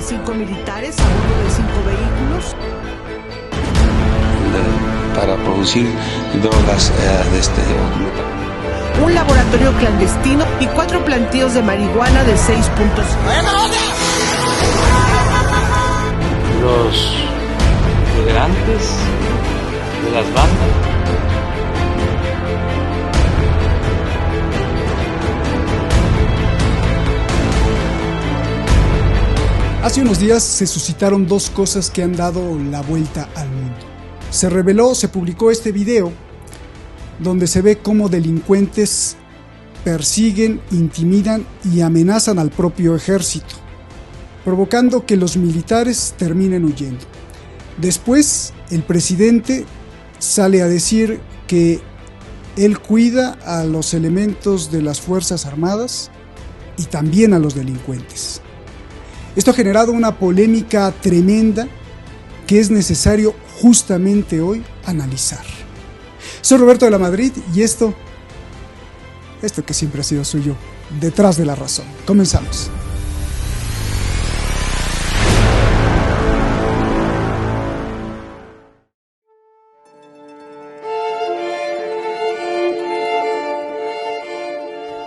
5 militares a bordo de 5 vehículos. Para producir drogas Un laboratorio clandestino y 4 plantíos de marihuana de 6 puntos. Los integrantes de las bandas. Hace unos días se suscitaron dos cosas que han dado la vuelta al mundo. Se publicó este video donde se ve cómo delincuentes persiguen, intimidan y amenazan al propio ejército, provocando que los militares terminen huyendo. Después, el presidente sale a decir que él cuida a los elementos de las Fuerzas Armadas y también a los delincuentes. Esto ha generado una polémica tremenda que es necesario justamente hoy analizar. Soy Roberto de la Madrid y esto que siempre ha sido suyo, Detrás de la Razón. Comenzamos.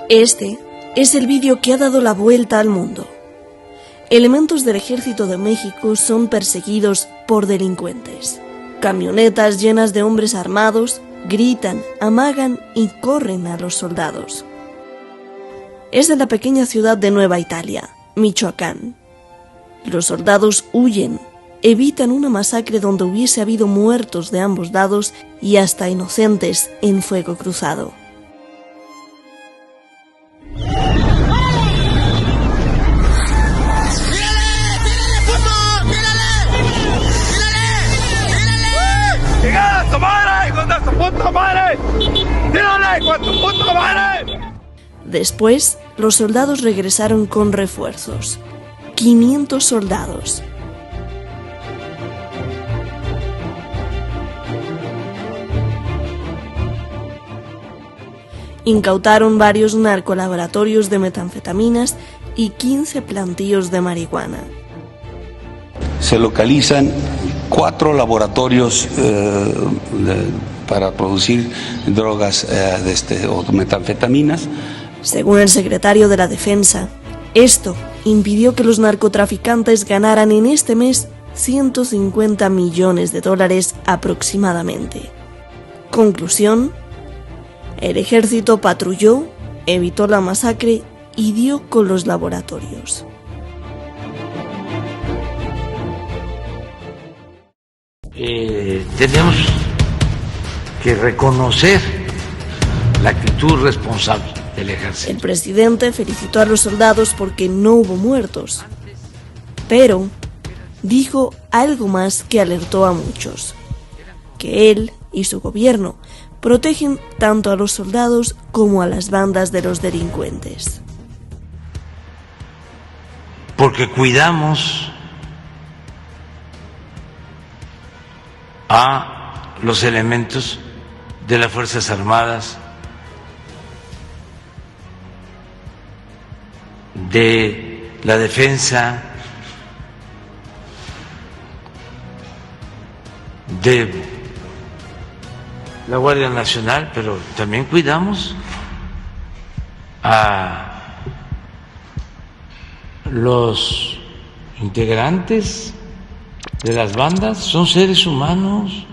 Este es el vídeo que ha dado la vuelta al mundo. Elementos del Ejército de México son perseguidos por delincuentes. Camionetas llenas de hombres armados gritan, amagan y corren a los soldados. Es de la pequeña ciudad de Nueva Italia, Michoacán. Los soldados huyen, evitan una masacre donde hubiese habido muertos de ambos lados y hasta inocentes en fuego cruzado. Después, los soldados regresaron con refuerzos. 500 soldados. Incautaron varios narcolaboratorios de metanfetaminas y 15 plantíos de marihuana. Se localizan 4 laboratorios para producir drogas o metanfetaminas. Según el secretario de la Defensa, esto impidió que los narcotraficantes ganaran en este mes $150 millones aproximadamente. Conclusión: el ejército patrulló, evitó la masacre y dio con los laboratorios. Tenemos que reconocer la actitud responsable del ejército. El presidente felicitó a los soldados porque no hubo muertos, pero dijo algo más que alertó a muchos: que él y su gobierno protegen tanto a los soldados como a las bandas de los delincuentes. Porque cuidamos a los elementos de las Fuerzas Armadas, de la defensa, de la Guardia Nacional, pero también cuidamos a los integrantes de las bandas. Son seres humanos.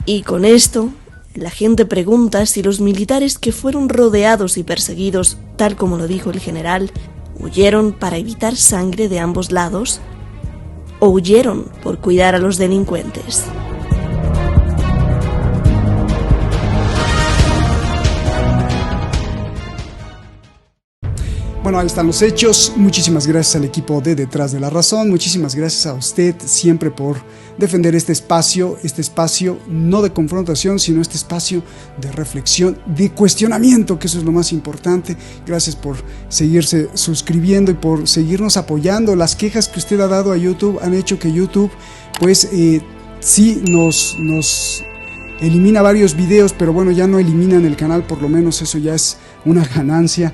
Y con esto, la gente pregunta si los militares que fueron rodeados y perseguidos, tal como lo dijo el general, huyeron para evitar sangre de ambos lados o huyeron por cuidar a los delincuentes. Bueno, ahí están los hechos. Muchísimas gracias al equipo de Detrás de la Razón. Muchísimas gracias a usted siempre por defender este espacio no de confrontación, sino este espacio de reflexión, de cuestionamiento, que eso es lo más importante. Gracias por seguirse suscribiendo y por seguirnos apoyando. Las quejas que usted ha dado a YouTube han hecho que YouTube, pues, sí nos elimina varios videos, pero bueno, ya no eliminan el canal, por lo menos eso ya es una ganancia.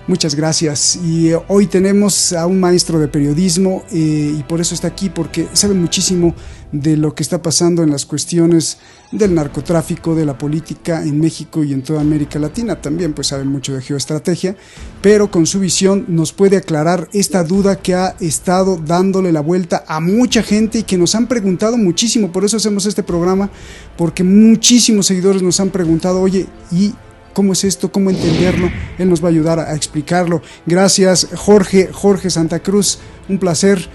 Muchas gracias. Y hoy tenemos a un maestro de periodismo y por eso está aquí, porque sabe muchísimo de lo que está pasando en las cuestiones del narcotráfico, de la política en México y en toda América Latina. También pues sabe mucho de geoestrategia, pero con su visión nos puede aclarar esta duda que ha estado dándole la vuelta a mucha gente y que nos han preguntado muchísimo. Por eso hacemos este programa, porque muchísimos seguidores nos han preguntado, oye, ¿y cómo es esto? ¿Cómo entenderlo? Él nos va a ayudar a explicarlo. Gracias, Jorge Santa Cruz. Un placer.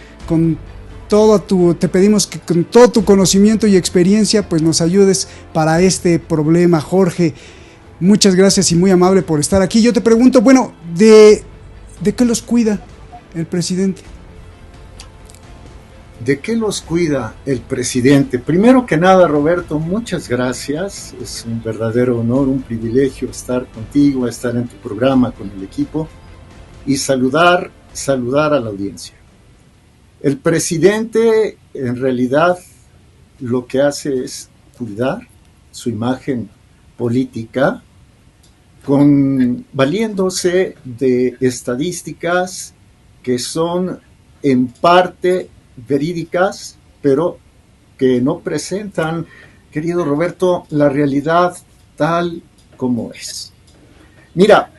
Te pedimos que con todo tu conocimiento y experiencia, pues nos ayudes para este problema, Jorge. Muchas gracias y muy amable por estar aquí. Yo te pregunto, bueno, ¿de qué los cuida el presidente? ¿De qué los cuida el presidente? Primero que nada, Roberto, muchas gracias. Es un verdadero honor, un privilegio estar contigo, estar en tu programa con el equipo y saludar a la audiencia. El presidente, en realidad, lo que hace es cuidar su imagen política valiéndose de estadísticas que son en parte verídicas, pero que no presentan, querido Roberto, la realidad tal como es. Mira,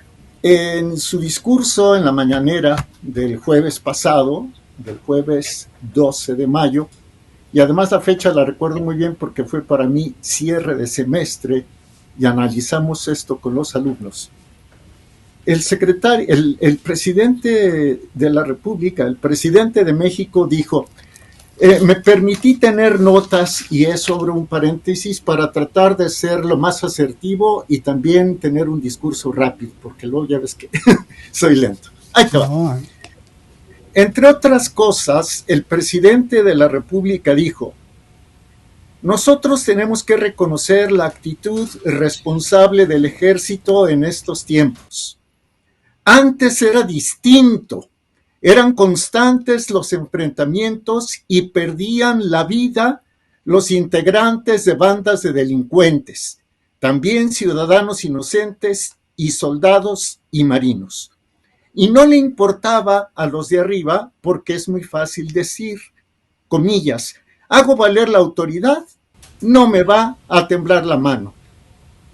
en su discurso en la mañanera del jueves pasado, del jueves 12 de mayo, y además la fecha la recuerdo muy bien porque fue para mí cierre de semestre y analizamos esto con los alumnos. El presidente de la República, el presidente de México dijo, me permití tener notas, y es sobre un paréntesis, para tratar de ser lo más asertivo y también tener un discurso rápido, porque luego ya ves que soy lento. Ahí te va. Entre otras cosas, el presidente de la República dijo, nosotros tenemos que reconocer la actitud responsable del ejército en estos tiempos. Antes era distinto, eran constantes los enfrentamientos y perdían la vida los integrantes de bandas de delincuentes, también ciudadanos inocentes y soldados y marinos. Y no le importaba a los de arriba porque es muy fácil decir, comillas, hago valer la autoridad, no me va a temblar la mano.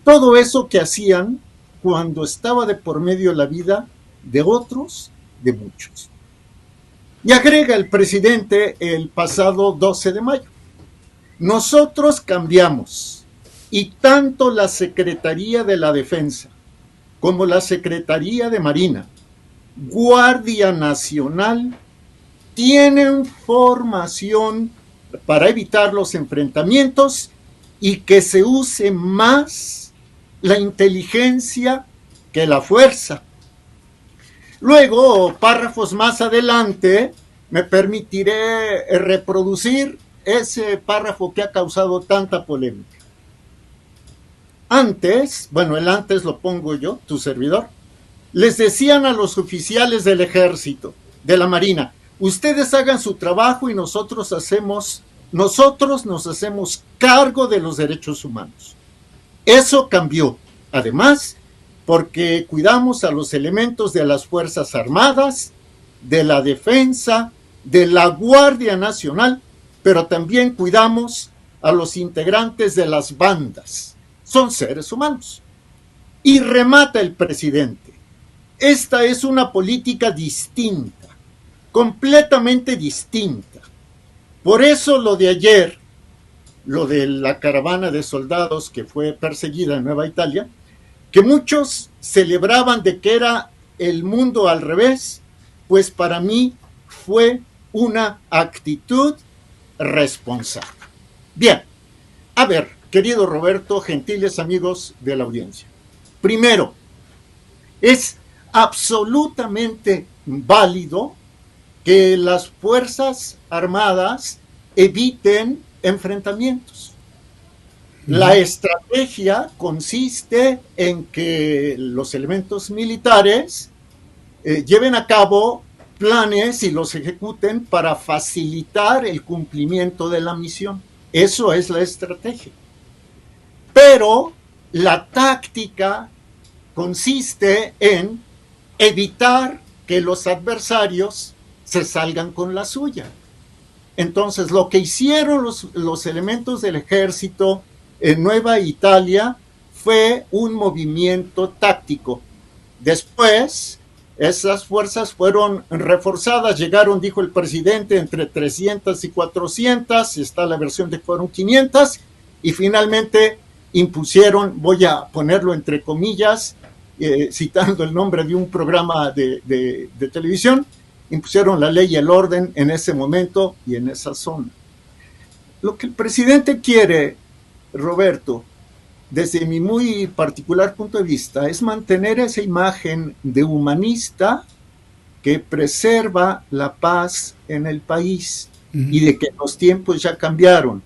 Todo eso que hacían cuando estaba de por medio la vida de otros, de muchos. Y agrega el presidente el pasado 12 de mayo. Nosotros cambiamos y tanto la Secretaría de la Defensa como la Secretaría de Marina, Guardia Nacional, tienen formación para evitar los enfrentamientos y que se use más la inteligencia que la fuerza. Luego, párrafos más adelante, me permitiré reproducir ese párrafo que ha causado tanta polémica. Antes, bueno, el antes lo pongo yo, tu servidor, les decían a los oficiales del ejército, de la marina, ustedes hagan su trabajo y nosotros nos hacemos cargo de los derechos humanos. Eso cambió, además, porque cuidamos a los elementos de las Fuerzas Armadas, de la Defensa, de la Guardia Nacional, pero también cuidamos a los integrantes de las bandas. Son seres humanos. Y remata el presidente. Esta es una política distinta, completamente distinta. Por eso lo de ayer, lo de la caravana de soldados que fue perseguida en Nueva Italia, que muchos celebraban de que era el mundo al revés, pues para mí fue una actitud responsable. Bien, a ver, querido Roberto, gentiles amigos de la audiencia. Primero, es absolutamente válido que las Fuerzas Armadas eviten enfrentamientos. La estrategia consiste en que los elementos militares lleven a cabo planes y los ejecuten para facilitar el cumplimiento de la misión. Eso es la estrategia. Pero la táctica consiste en evitar que los adversarios se salgan con la suya. Entonces, lo que hicieron los elementos del ejército en Nueva Italia fue un movimiento táctico. Después, esas fuerzas fueron reforzadas, llegaron, dijo el presidente, entre 300 y 400, está la versión de que fueron 500, y finalmente impusieron, voy a ponerlo entre comillas, citando el nombre de un programa de televisión, impusieron la ley y el orden en ese momento y en esa zona. Lo que el presidente quiere, Roberto, desde mi muy particular punto de vista, es mantener esa imagen de humanista que preserva la paz en el país y de que los tiempos ya cambiaron.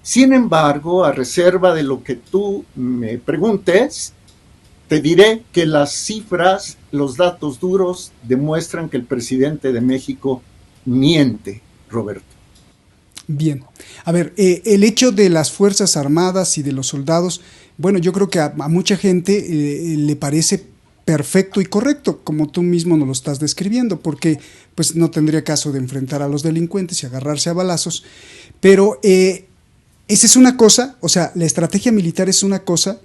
Sin embargo, a reserva de lo que tú me preguntes, te diré que las cifras, los datos duros, demuestran que el presidente de México miente, Roberto. Bien. A ver, el hecho de las Fuerzas Armadas y de los soldados, bueno, yo creo que a mucha gente le parece perfecto y correcto, como tú mismo nos lo estás describiendo, porque pues no tendría caso de enfrentar a los delincuentes y agarrarse a balazos, pero esa es una cosa, o sea, la estrategia militar es una cosa,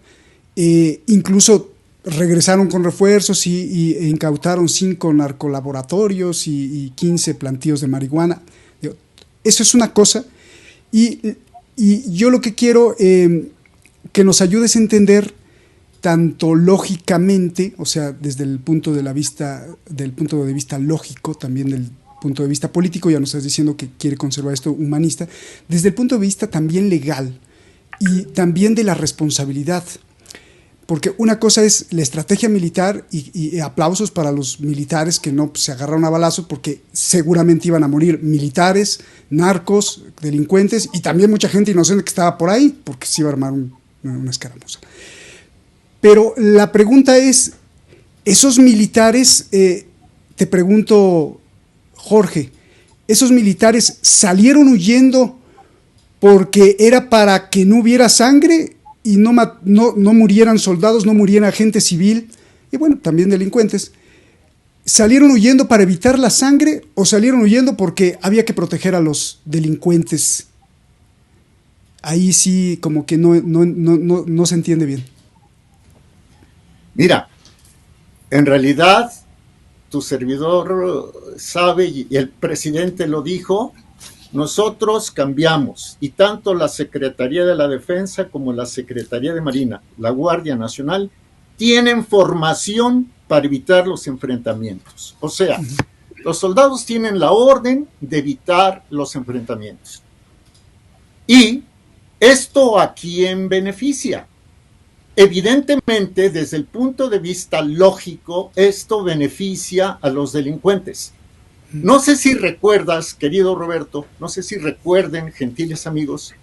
incluso regresaron con refuerzos y incautaron 5 narcolaboratorios y 15 plantíos de marihuana. Eso es una cosa, y yo lo que quiero que nos ayudes a entender tanto lógicamente, o sea, desde el punto de vista lógico, también del punto de vista político, ya nos estás diciendo que quiere conservar esto humanista, desde el punto de vista también legal y también de la responsabilidad. Porque una cosa es la estrategia militar y aplausos para los militares que no se agarraron a balazos porque seguramente iban a morir militares, narcos, delincuentes y también mucha gente inocente que estaba por ahí porque se iba a armar una escaramuza. Pero la pregunta es, esos militares, te pregunto, Jorge, ¿esos militares salieron huyendo porque era para que no hubiera sangre y no murieran soldados, no muriera gente civil, y bueno, también delincuentes? ¿Salieron huyendo para evitar la sangre o salieron huyendo porque había que proteger a los delincuentes? Ahí sí como que no se entiende bien. Mira, en realidad tu servidor sabe, y el presidente lo dijo, nosotros cambiamos, y tanto la Secretaría de la Defensa como la Secretaría de Marina, la Guardia Nacional, tienen formación para evitar los enfrentamientos. O sea, los soldados tienen la orden de evitar los enfrentamientos. ¿Y esto a quién beneficia? Evidentemente, desde el punto de vista lógico, esto beneficia a los delincuentes. No sé si recuerdas, querido Roberto, no sé si recuerden, gentiles amigos,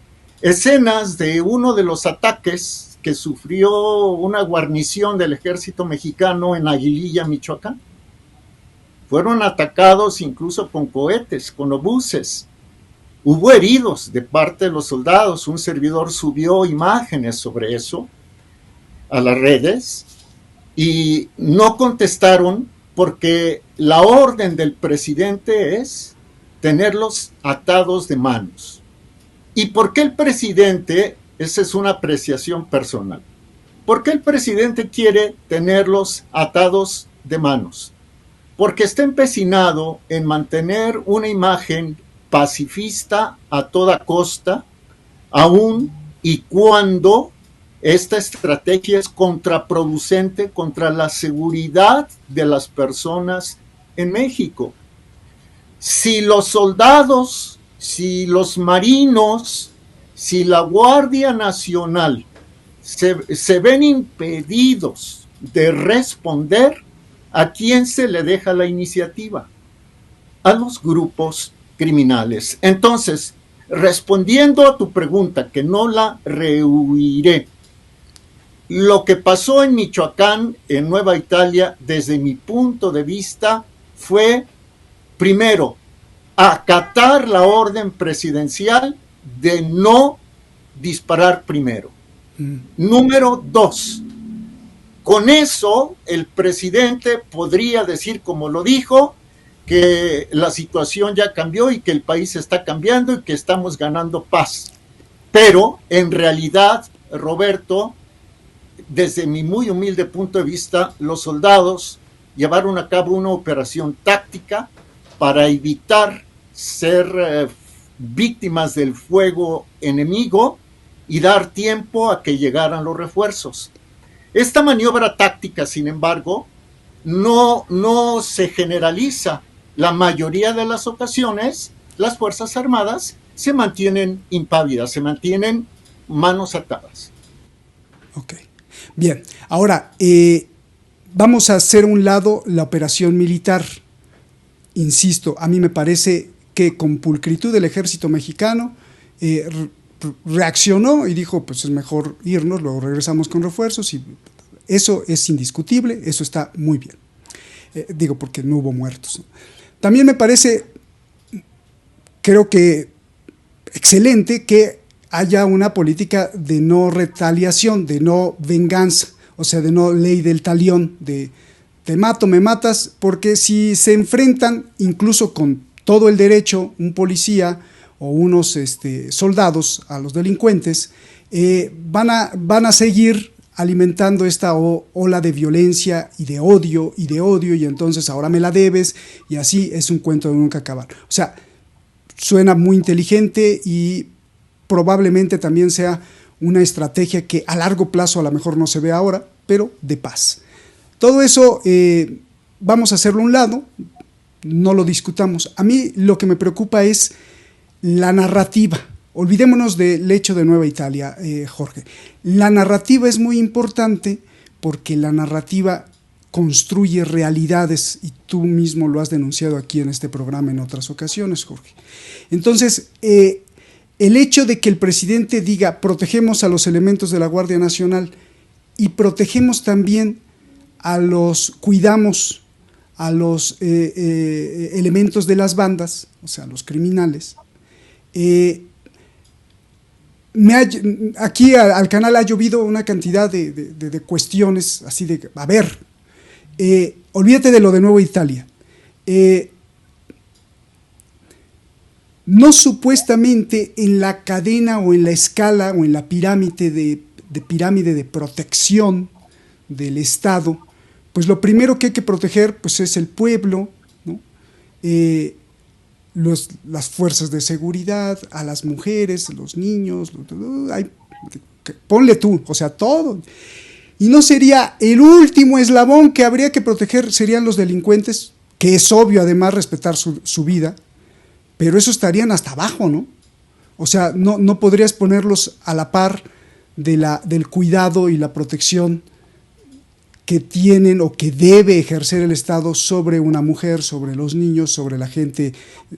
escenas de uno de los ataques que sufrió una guarnición del ejército mexicano en Aguililla, Michoacán. Fueron atacados incluso con cohetes, con obuses. Hubo heridos de parte de los soldados. Un servidor subió imágenes sobre eso a las redes y no contestaron porque la orden del presidente es tenerlos atados de manos. ¿Y por qué el presidente? Esa es una apreciación personal. ¿Por qué el presidente quiere tenerlos atados de manos? Porque está empecinado en mantener una imagen pacifista a toda costa, aun y cuando esta estrategia es contraproducente contra la seguridad de las personas en México. Si los soldados, si los marinos, si la Guardia Nacional se ven impedidos de responder, ¿a quién se le deja la iniciativa? A los grupos criminales. Entonces, respondiendo a tu pregunta, que no la rehuiré, lo que pasó en Michoacán, en Nueva Italia, desde mi punto de vista, fue, primero, acatar la orden presidencial de no disparar primero. Número 2, con eso el presidente podría decir, como lo dijo, que la situación ya cambió y que el país está cambiando y que estamos ganando paz. Pero en realidad, Roberto, desde mi muy humilde punto de vista, los soldados llevaron a cabo una operación táctica para evitar ser víctimas del fuego enemigo y dar tiempo a que llegaran los refuerzos. Esta maniobra táctica, sin embargo, no se generaliza. La mayoría de las ocasiones, las Fuerzas Armadas se mantienen impávidas, se mantienen manos atadas. Ok, bien. Ahora, vamos a hacer a un lado la operación militar. Insisto, a mí me parece que con pulcritud el ejército mexicano reaccionó y dijo, pues es mejor irnos, luego regresamos con refuerzos, y eso es indiscutible, eso está muy bien. Digo, porque no hubo muertos, ¿no? También me parece, creo que excelente que haya una política de no retaliación, de no venganza, o sea, de no ley del talión, de te mato, me matas, porque si se enfrentan incluso con todo el derecho un policía o unos soldados a los delincuentes, van a seguir alimentando esta ola de violencia y de odio, y entonces ahora me la debes, y así es un cuento de nunca acabar. O sea, suena muy inteligente y probablemente también sea una estrategia que a largo plazo a lo mejor no se ve ahora, pero de paz. Todo eso vamos a hacerlo a un lado, no lo discutamos. A mí lo que me preocupa es la narrativa. Olvidémonos del hecho de Nueva Italia, Jorge. La narrativa es muy importante porque la narrativa construye realidades y tú mismo lo has denunciado aquí en este programa en otras ocasiones, Jorge. Entonces, el hecho de que el presidente diga protegemos a los elementos de la Guardia Nacional y protegemos también cuidamos a los elementos de las bandas, o sea, los criminales, aquí al canal ha llovido una cantidad de cuestiones así de, a ver, olvídate de lo de Nueva Italia. No supuestamente en la cadena o en la escala o en la pirámide de protección del Estado, pues lo primero que hay que proteger pues es el pueblo, ¿no? Las fuerzas de seguridad, a las mujeres, los niños, ponle tú, o sea, todo. Y no sería el último eslabón que habría que proteger, serían los delincuentes, que es obvio además respetar su vida, pero eso estarían hasta abajo, ¿no? O sea, no podrías ponerlos a la par del cuidado y la protección que tienen o que debe ejercer el Estado sobre una mujer, sobre los niños, sobre la gente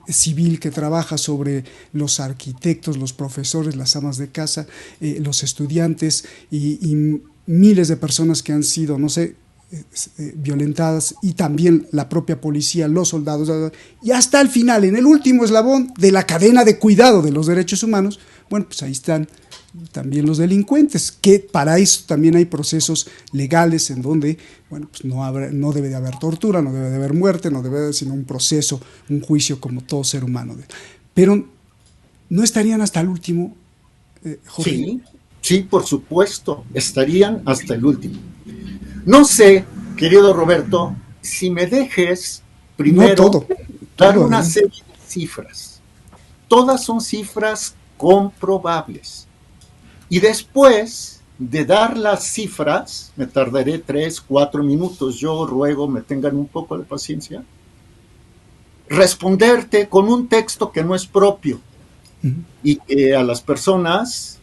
civil que trabaja, sobre los arquitectos, los profesores, las amas de casa, los estudiantes y miles de personas que han sido, no sé, violentadas, y también la propia policía, los soldados, y hasta el final, en el último eslabón de la cadena de cuidado de los derechos humanos, bueno, pues ahí están también los delincuentes, que para eso también hay procesos legales en donde, bueno, pues no debe de haber tortura, no debe de haber muerte, no debe de haber sino un proceso, un juicio como todo ser humano. Pero no estarían hasta el último, Jorge. Sí, por supuesto, estarían hasta el último. No sé, querido Roberto, si me dejes primero dar una serie de cifras. Todas son cifras comprobables. Y después de dar las cifras, me tardaré 3, 4 minutos, yo ruego me tengan un poco de paciencia, responderte con un texto que no es propio y que a las personas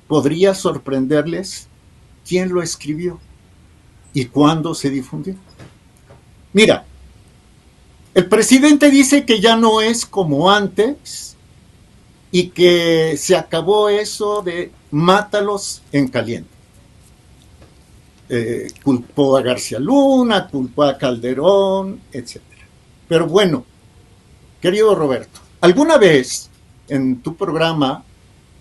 podría sorprenderles quién lo escribió y cuándo se difundió. Mira, el presidente dice que ya no es como antes y que se acabó eso de mátalos en caliente. Culpó a García Luna, culpó a Calderón, etc. Pero bueno, querido Roberto, alguna vez en tu programa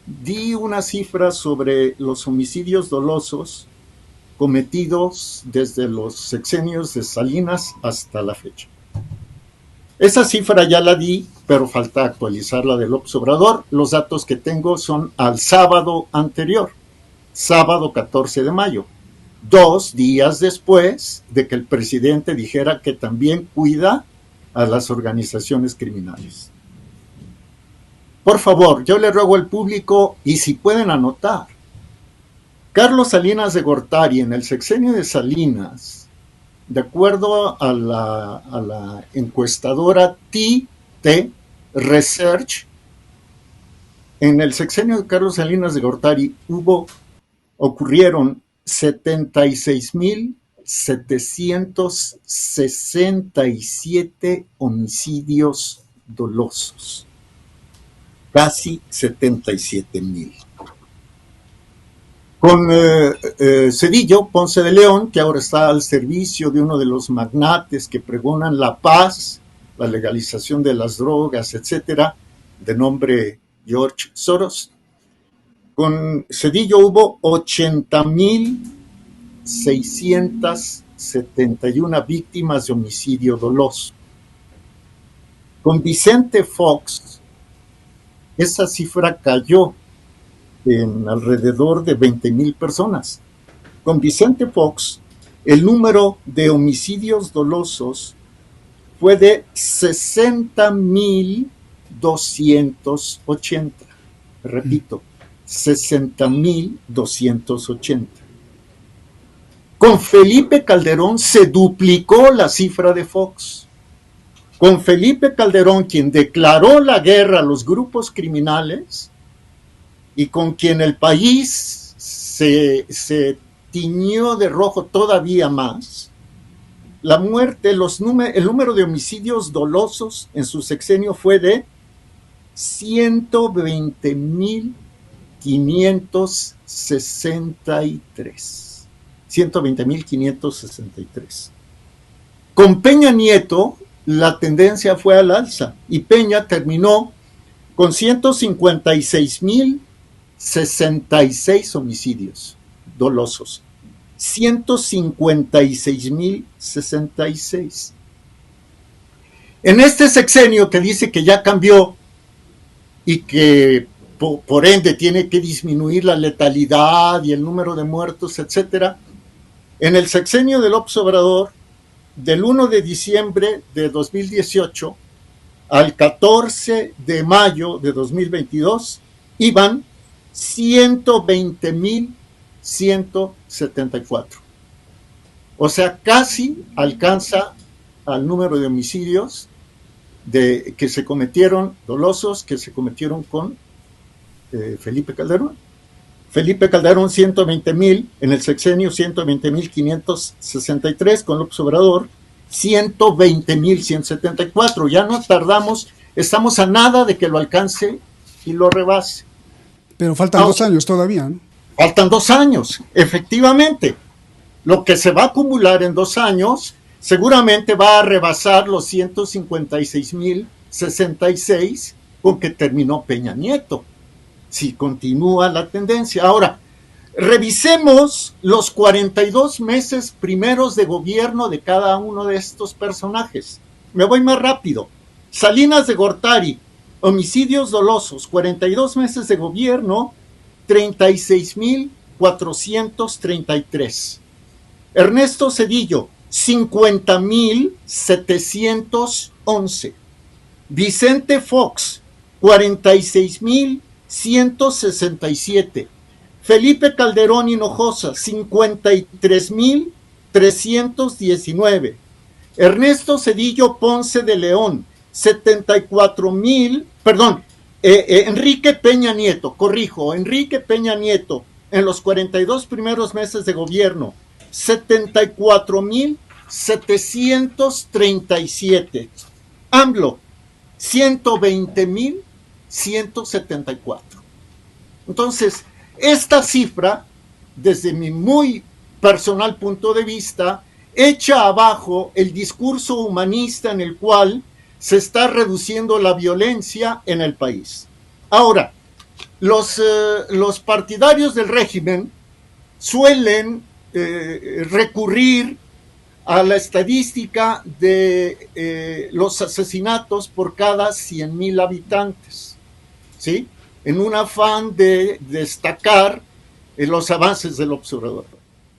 di una cifra sobre los homicidios dolosos cometidos desde los sexenios de Salinas hasta la fecha. Esa cifra ya la di, pero falta actualizar la de López Obrador. Los datos que tengo son al sábado anterior, sábado 14 de mayo, 2 días después de que el presidente dijera que también cuida a las organizaciones criminales. Por favor, yo le ruego al público, y si pueden anotar, Carlos Salinas de Gortari, en el sexenio de Salinas, de acuerdo a la encuestadora TT Research, en el sexenio de Carlos Salinas de Gortari ocurrieron 76,767 homicidios dolosos. Casi 77,000. Con Zedillo, Ponce de León, que ahora está al servicio de uno de los magnates que pregonan la paz, la legalización de las drogas, etcétera, de nombre George Soros. Con Zedillo hubo 80,671 víctimas de homicidio doloso. Con Vicente Fox, esa cifra cayó en alrededor de 20,000 personas. Con Vicente Fox, el número de homicidios dolosos fue de 60,280. Repito, 60,280. Con Felipe Calderón se duplicó la cifra de Fox. Con Felipe Calderón, quien declaró la guerra a los grupos criminales y con quien el país se tiñó de rojo todavía más, la muerte, el número de homicidios dolosos en su sexenio fue de 120,563. 120,563. Con Peña Nieto, la tendencia fue al alza y Peña terminó con 156,066 homicidios dolosos. 156,066. En este sexenio que dice que ya cambió y que por ende tiene que disminuir la letalidad y el número de muertos, etcétera, en el sexenio de López Obrador, del 1 de diciembre de 2018 al 14 de mayo de 2022, iban 120,174. O sea, casi alcanza al número de homicidios que se cometieron, dolosos, que se cometieron con Felipe Calderón. Felipe Calderón 120,000, en el sexenio 120,563, con López Obrador 120,174. Ya no tardamos, estamos a nada de que lo alcance y lo rebase. Pero faltan 2 años todavía, ¿no? Faltan 2 años, efectivamente. Lo que se va a acumular en 2 años seguramente va a rebasar los 156,066 con que terminó Peña Nieto, si continúa la tendencia. Ahora, revisemos los 42 meses primeros de gobierno de cada uno de estos personajes. Me voy más rápido. Salinas de Gortari, homicidios dolosos, 42 meses de gobierno, 36,433. Ernesto Zedillo, 50,711. Vicente Fox, 46,167. Felipe Calderón Hinojosa, 53,319. Ernesto Zedillo Ponce de León, 74,000, Enrique Peña Nieto, Enrique Peña Nieto, en los 42 primeros meses de gobierno, 74,737. AMLO, 120,174. Entonces, esta cifra, desde mi muy personal punto de vista, echa abajo el discurso humanista en el cual se está reduciendo la violencia en el país. Ahora, los partidarios del régimen suelen recurrir a la estadística de los asesinatos por cada 100,000 habitantes, ¿sí? En un afán de destacar los avances del observador.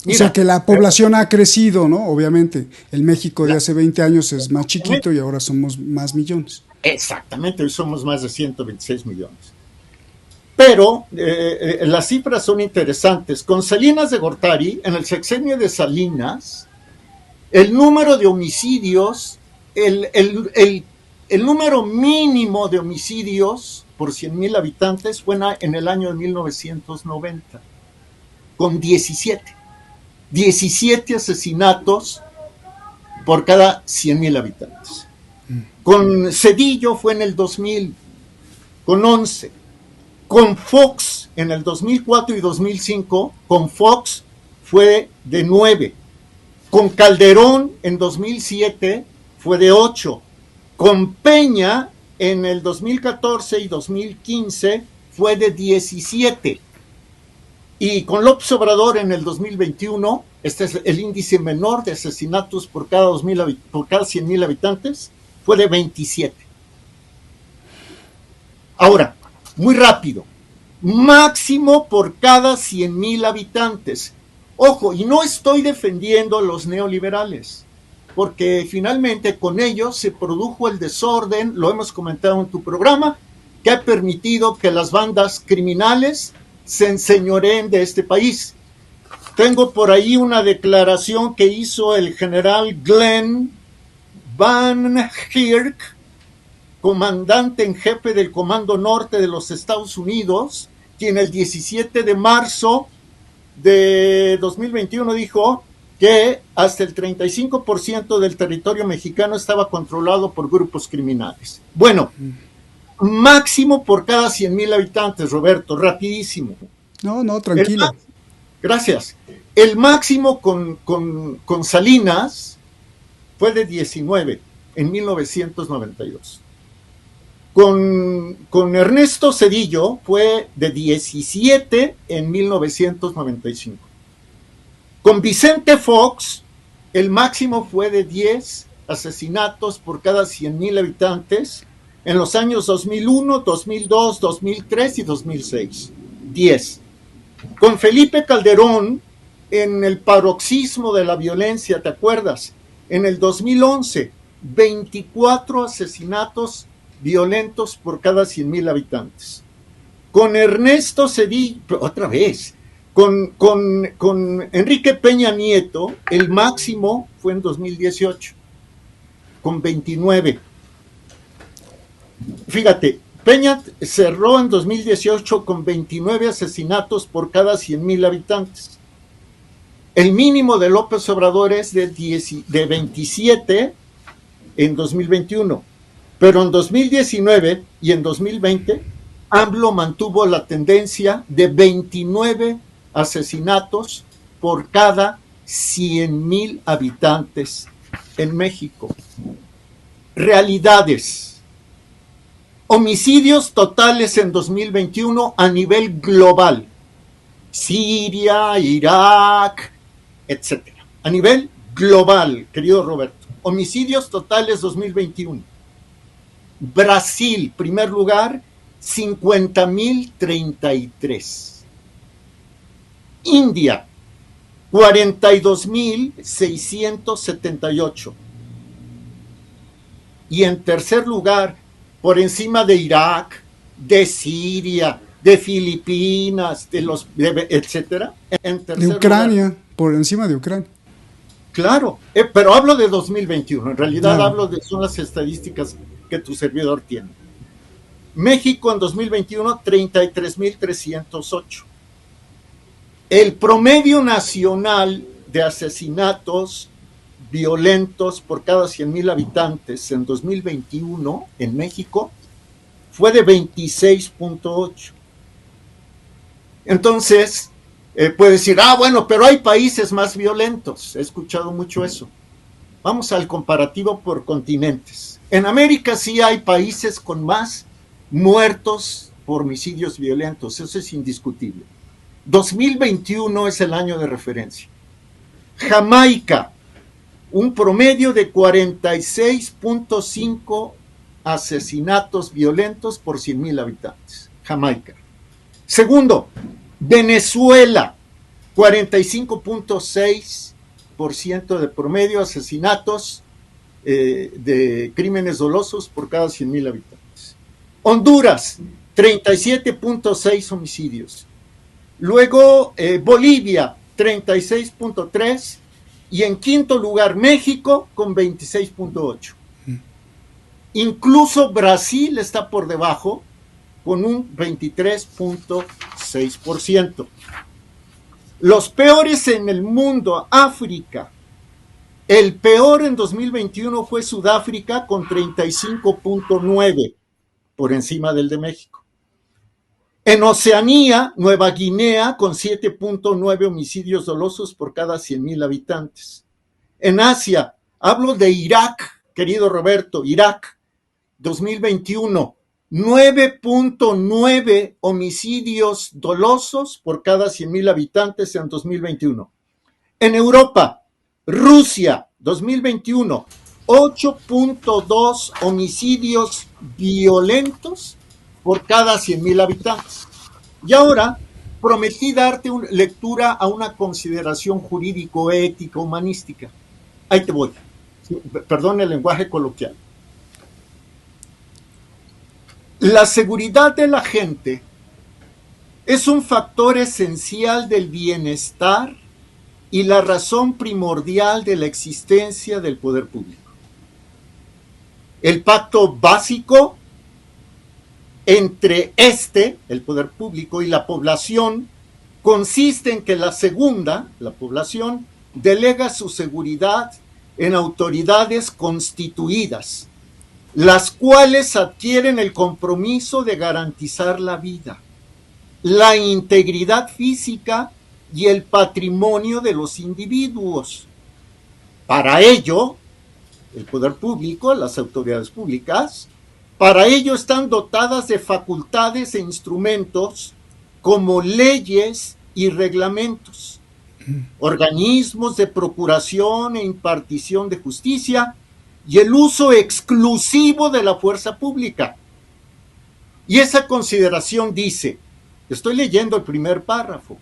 Mira, o sea que la población ha crecido, ¿no? Obviamente, el México de hace 20 años es más chiquito y ahora somos más millones. Exactamente, hoy somos más de 126 millones. Pero las cifras son interesantes. Con Salinas de Gortari, en el sexenio de Salinas, el número de homicidios, el número mínimo de homicidios por 100,000 habitantes fue en el año de 1990, con 17 asesinatos por cada 100,000 habitantes. Con Cedillo fue en el 2000, con 11. Con Fox en el 2004 y 2005, con Fox fue de 9. Con Calderón en 2007 fue de 8. Con Peña en el 2014 y 2015 fue de 17. Y con López Obrador en el 2021, este es el índice menor de asesinatos por cada 100,000 habitantes, fue de 27. Ahora, muy rápido, máximo por cada 100,000 habitantes. Ojo, y no estoy defendiendo a los neoliberales, porque finalmente con ellos se produjo el desorden, lo hemos comentado en tu programa, que ha permitido que las bandas criminales se enseñoreen de este país. Tengo por ahí una declaración que hizo el general Glenn Van Heerk, comandante en jefe del Comando Norte de los Estados Unidos, quien el 17 de marzo de 2021 dijo que hasta el 35% del territorio mexicano estaba controlado por grupos criminales. Bueno, máximo por cada 100,000 habitantes, Roberto, rapidísimo. No, tranquilo. Gracias. El máximo con Salinas fue de 19 en 1992. Con Ernesto Zedillo fue de 17 en 1995. Con Vicente Fox, el máximo fue de 10 asesinatos por cada 100,000 habitantes en los años 2001, 2002, 2003 y 2006. 10. Con Felipe Calderón, en el paroxismo de la violencia, ¿te acuerdas? En el 2011, 24 asesinatos violentos por cada 100,000 habitantes. Con Ernesto Zedillo, otra vez, con Enrique Peña Nieto, el máximo fue en 2018, con 29. Fíjate, Peña cerró en 2018 con 29 asesinatos por cada 100,000 habitantes. El mínimo de López Obrador es de 27 en 2021. Pero en 2019 y en 2020, AMLO mantuvo la tendencia de 29 asesinatos por cada 100,000 habitantes en México. Realidades. Homicidios totales en 2021 a nivel global. Siria, Irak, etc. A nivel global, querido Roberto. Homicidios totales 2021. Brasil, primer lugar, 50,033. India, 42,678. Y en tercer lugar, por encima de Irak, de Siria, de Filipinas, etcétera. De Ucrania, por encima de Ucrania. Claro, pero hablo de 2021. En realidad son las estadísticas que tu servidor tiene. México en 2021, 33,308. El promedio nacional de asesinatos violentos por cada 100,000 habitantes en 2021 en México fue de 26.8. Entonces, puede decir, bueno, pero hay países más violentos. He escuchado mucho eso. Vamos al comparativo por continentes. En América sí hay países con más muertos por homicidios violentos. Eso es indiscutible. 2021 es el año de referencia. Jamaica, un promedio de 46.5 asesinatos violentos por 100,000 habitantes. Jamaica. Segundo, Venezuela, 45.6% de promedio asesinatos de crímenes dolosos por cada 100,000 habitantes. Honduras, 37.6 homicidios. Luego Bolivia, 36.3, y en quinto lugar México con 26.8. Incluso Brasil está por debajo con un 23.6%. Los peores en el mundo, África. El peor en 2021 fue Sudáfrica con 35.9, por encima del de México. En Oceanía, Nueva Guinea con 7.9 homicidios dolosos por cada 100,000 habitantes. En Asia, hablo de Irak, querido Roberto, Irak, 2021, 9.9 homicidios dolosos por cada 100,000 habitantes en 2021. En Europa, Rusia, 2021, 8.2 homicidios violentos por cada 100,000 habitantes. Y ahora prometí darte lectura a una consideración jurídico-ética, humanística. Ahí te voy. Perdón el lenguaje coloquial. La seguridad de la gente es un factor esencial del bienestar y la razón primordial de la existencia del poder público. El pacto básico entre el poder público, y la población consiste en que la segunda, la población, delega su seguridad en autoridades constituidas, las cuales adquieren el compromiso de garantizar la vida, la integridad física y el patrimonio de los individuos. Para ello, el poder público, las autoridades públicas, para ello están dotadas de facultades e instrumentos como leyes y reglamentos, organismos de procuración e impartición de justicia y el uso exclusivo de la fuerza pública. Y esa consideración dice, estoy leyendo el primer párrafo,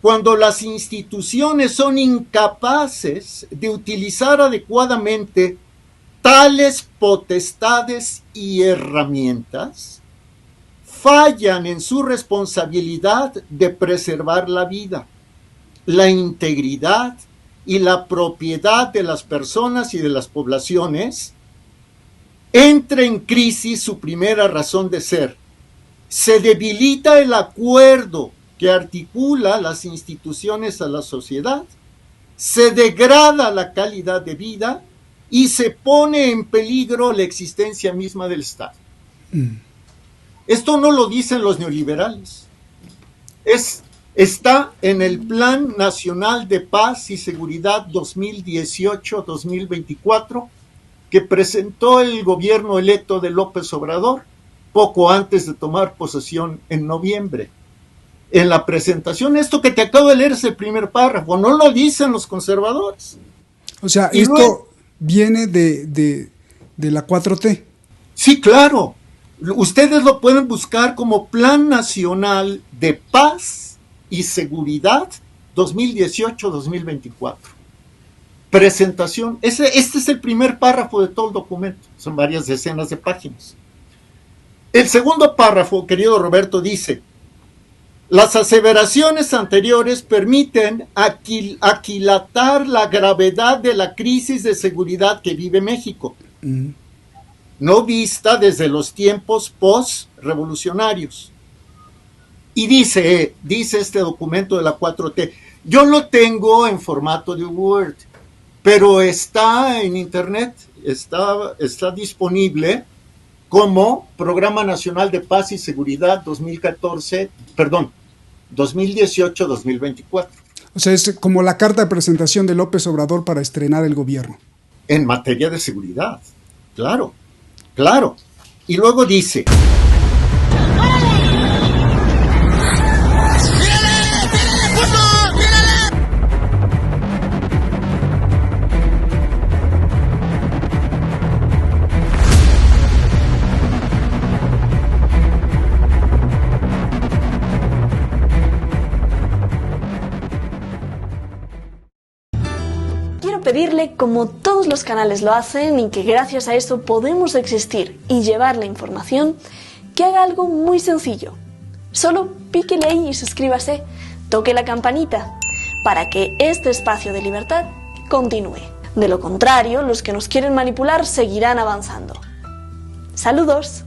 cuando las instituciones son incapaces de utilizar adecuadamente tales potestades y herramientas, fallan en su responsabilidad de preservar la vida, la integridad y la propiedad de las personas y de las poblaciones, entra en crisis su primera razón de ser. Se debilita el acuerdo que articula las instituciones a la sociedad, se degrada la calidad de vida y se pone en peligro la existencia misma del Estado. Esto no lo dicen los neoliberales. Está en el Plan Nacional de Paz y Seguridad 2018-2024 que presentó el gobierno electo de López Obrador poco antes de tomar posesión en noviembre. En la presentación, esto que te acabo de leer es el primer párrafo, no lo dicen los conservadores. O sea, y esto luego, viene de la 4T. Sí, claro. Ustedes lo pueden buscar como Plan Nacional de Paz y Seguridad 2018-2024. Presentación. Este es el primer párrafo de todo el documento. Son varias decenas de páginas. El segundo párrafo, querido Roberto, dice: las aseveraciones anteriores permiten aquilatar la gravedad de la crisis de seguridad que vive México, no vista desde los tiempos post-revolucionarios. Y dice este documento de la 4T, yo lo tengo en formato de Word, pero está en internet, está disponible como Programa Nacional de Paz y Seguridad 2018-2024. O sea, es como la carta de presentación de López Obrador para estrenar el gobierno. En materia de seguridad, claro. Y luego dice: pedirle, como todos los canales lo hacen y que gracias a eso podemos existir y llevar la información, que haga algo muy sencillo. Solo píquele ahí y suscríbase, toque la campanita, para que este espacio de libertad continúe. De lo contrario, los que nos quieren manipular seguirán avanzando. ¡Saludos!